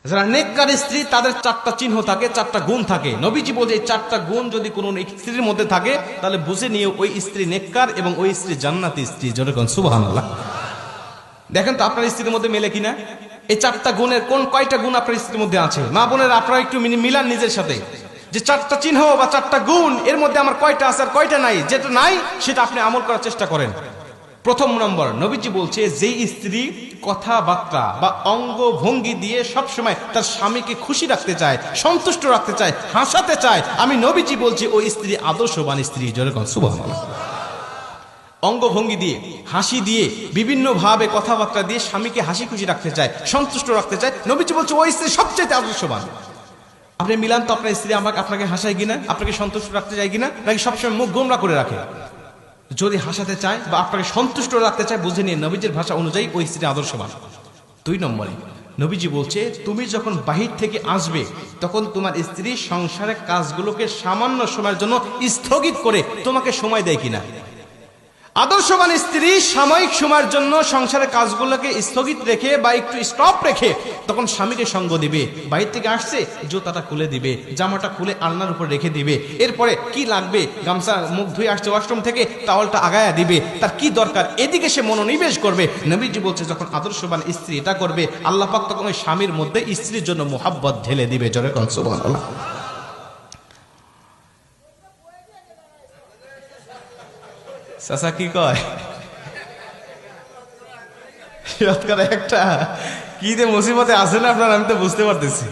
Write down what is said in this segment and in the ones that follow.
যারা নেককার স্ত্রী তাদের চারটা চিহ্ন থাকে, চারটা গুণ থাকে। নবীজি বলছে এই চারটা গুণ যদি কোনো স্ত্রীর মধ্যে থাকে তাহলে বুঝে নিয়ে ওই স্ত্রী নেককার এবং ওই স্ত্রী জান্নাতি স্ত্রী। যেরকম সুবহানাল্লাহ। দেখেন তো আপনার স্ত্রীর মধ্যে মেলে কিনা এই চারটা গুণের কয়টা গুণ আপনার স্ত্রীর মধ্যে আছে? মা বোনেরা আপনারা একটু মিলান নিজের সাথে, যে চারটা চিহ্ন বা চারটা গুণ এর মধ্যে আমার কয়টা আছে আর কয়টা নাই। যেটা নাই সেটা আপনি আমল করার চেষ্টা করেন। প্রথম নম্বর, নবীজি বলছে যেই স্ত্রী কথাবার্তা বা অঙ্গ ভঙ্গি দিয়ে সবসময় তার স্বামীকে খুশি রাখতে চায়, সন্তুষ্ট রাখতে চায়, হাসাতে চায়, আমি নবীজি বলছি ওই স্ত্রী আদর্শবান স্ত্রী। যেরকম সুবহানাল্লাহ। অঙ্গভঙ্গি দিয়ে, হাসি দিয়ে, বিভিন্ন ভাবে কথাবার্তা দিয়ে স্বামীকে হাসি খুশি রাখতে চায়, সন্তুষ্ট রাখতে চায়, নবীজি বলছে ওই স্ত্রী সবচেয়ে আদর্শবান। আপনি মিলান তো আপনার স্ত্রী আপনাকে হাসায় কিনা, আপনাকে সন্তুষ্ট রাখতে চায় কিনা, নাকি সবসময় মুখ গোমরা করে রাখে? যদি হাসাতে চায় বা আপনাকে সন্তুষ্ট রাখতে চায় বুঝে নিয়ে নবীজির ভাষা অনুযায়ী ওই স্ত্রী আদর্শবান। 2 নম্বরে নবীজি বলছে তুমি যখন বাহির থেকে আসবে তখন তোমার স্ত্রী সংসারের কাজগুলোকে সামান্য সময়ের জন্য স্থগিত করে তোমাকে সময় দেয় কিনা। আদর্শবান স্ত্রী সাময়িক সময়ের জন্য সংসারের কাজগুলোকে স্থগিত রেখে বা একটু স্টপ রেখে তখন স্বামীকে সঙ্গ দিবে। বাইরে থেকে আসছে জুতাটা খুলে দিবে, জামাটা খুলে আলনার উপর রেখে দিবে, এরপরে কি লাগবে গামছা মুখ ধুয়ে আসছে ওয়াশরুম থেকে টাওয়ালটা আগায়া দিবে, তার কি দরকার এদিকে সে মনোনিবেশ করবে। নবীজি বলছে যখন আদর্শবান স্ত্রী এটা করবে আল্লাহ পাক তখন ওই স্বামীর মধ্যে স্ত্রীর জন্য মোহাব্বত ঢেলে দিবে। জোরে কোন সুবহানাল্লাহ। চাচা কি কয় একটা কি যে মুসিবতে আছে না আপনার, আমি তো বুঝতে পারতেছি।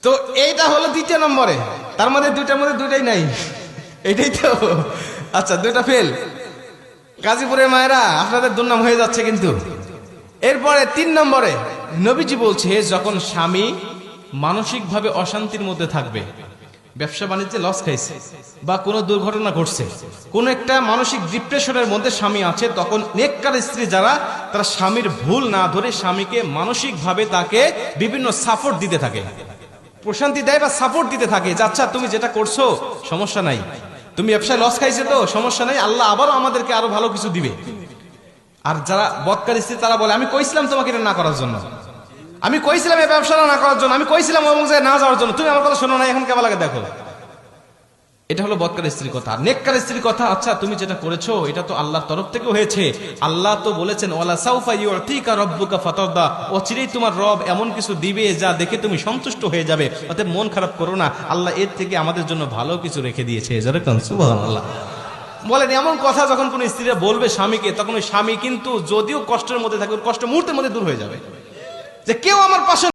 তো এইটা হলো 2 নম্বরে, তার মধ্যে 2টার মধ্যে 2টাই নাই, এটাই তো। আচ্ছা 2টা ফেল। গাজীপুরের মায়েরা আপনাদের দুর্নাম হয়ে যাচ্ছে কিন্তু। এরপরে 3 নম্বরে নবীজি বলছে যখন স্বামী মানসিকভাবে অশান্তির মধ্যে থাকবে, ব্যবসা বাণিজ্যে লস খাইছে বা কোনো দুর্ঘটনা ঘটছে, কোনো একটা মানসিক ডিপ্রেশনের মধ্যে স্বামী আছে, তখন নেককার স্ত্রী যারা তারা স্বামীর ভুল না ধরে স্বামীকে মানসিকভাবে তাকে বিভিন্ন সাপোর্ট দিতে থাকে, প্রশান্তি দেয় বা সাপোর্ট দিতে থাকে যে আচ্ছা তুমি যেটা করছো সমস্যা নাই, তুমি ব্যবসায় লস খাইছে তো সমস্যা নাই, আল্লাহ আবারও আমাদেরকে আরো ভালো কিছু দিবে। আর যারা বদকার স্ত্রী তারা বলে আমি কইছিলাম তোমাকে এটা না করার জন্য, আমি কইছিলাম এই ব্যবসাটা না করার জন্য, আমি কইছিলাম অমুক জায়গায় না যাওয়ার জন্য, তুমি আমার কথা শোনো না, এখন কেমন লাগে দেখো। এটা হলো বদকার স্ত্রীর কথা। নেককার স্ত্রীর কথা আচ্ছা তুমি যেটা করেছো এটা তো আল্লাহর তরফ থেকে হয়েছে, আল্লাহ তো বলেছেন ওয়ালা সাউফা ইউতিকা রাব্বুকা ফাতারদা, অচিরেই তোমার রব এমন কিছু দিবে যা দেখে তুমি সন্তুষ্ট হয়ে যাবে, অতএব মন খারাপ করো না, আল্লাহ এর থেকে আমাদের জন্য ভালো কিছু রেখে দিয়েছে। যেরকম সুবহানাল্লাহ। বলেন এমন কথা যখন কোন স্ত্রীরা বলবে স্বামীকে, তখন ওই স্বামী কিন্তু যদিও কষ্টের মধ্যে থাকে কষ্ট মুহূর্তের মধ্যে দূর হয়ে যাবে, যে কেউ আমার পাশে